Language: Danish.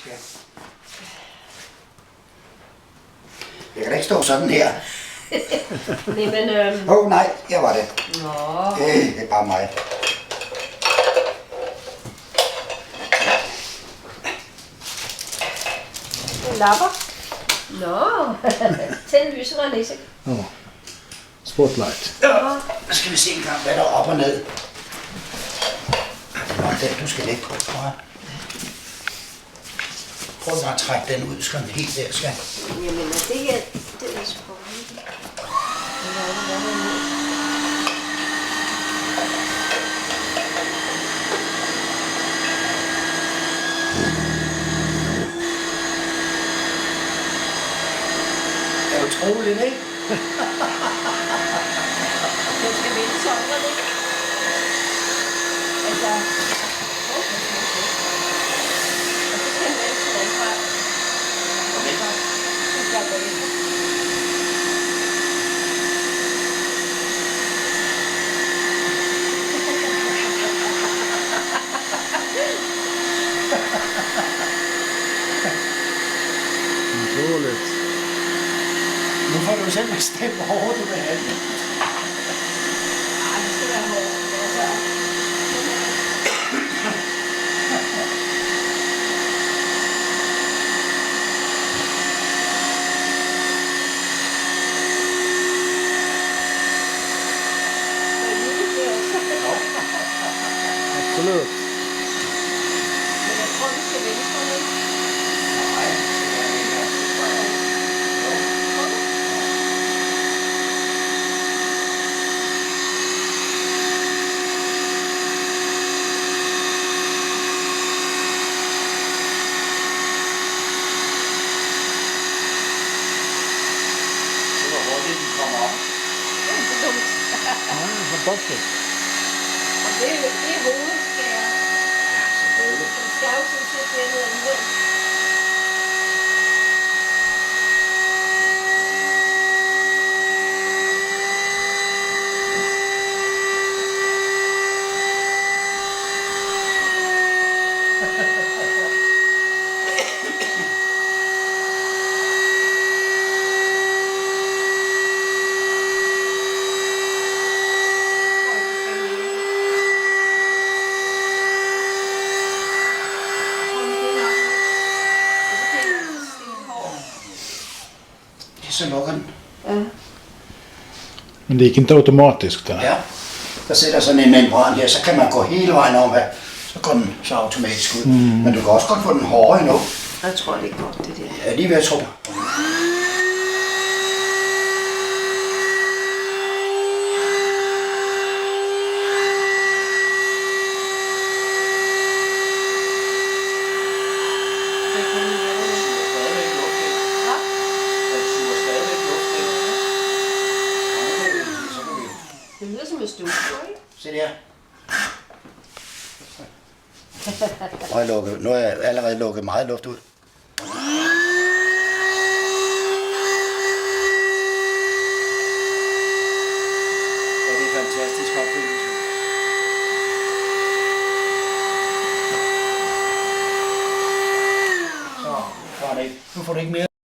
skal. Jeg kan da ikke stå sådan her. Men Nej, her var det. Nå. Det er bare mig. Lapper. Nå. Tænd lyset og nisse. Ja. Spotlight. Ja, nu skal vi se en gang, hvad der er op og ned. Det er nok den, du skal lægge på, tror jeg. Prøv bare at trække den ud, skal den helt der, skal. Jamen, er det her, det er sgu ikke. Det er utroligt, ikke? Den skal vende sådan, ikke? Altså, og så skal den vende til den vej. Så skal den vende. Utroligt. Nu får du selv bestemt, hvor hårdt du vil have det. Ej, det skal være hårdt. Altså, Absolut. men jeg tror, vi skal vende sådan lidt. Nej, det skal jeg ikke. Se, hvor hurtigt den kommer op. Det er ikke dumt. Ja, fantastiskt. Og det er hovedskærer. Ja, selvfølgelig. Den skal jo sådan set dernede alligevel. Så lukker den. Ja. Men det gick inte automatiskt där. Ja. Der sætter sådan en membran her, så kan man gå hele vejen om, så går den så automatisk ud. Men du kan også godt få den hårdere endnu. Jeg tror, det er godt, det der. Ja, lige ved at tro. Det lyder som en støvsuger, ikke? Se der. Nu har jeg allerede lukket meget luft ud.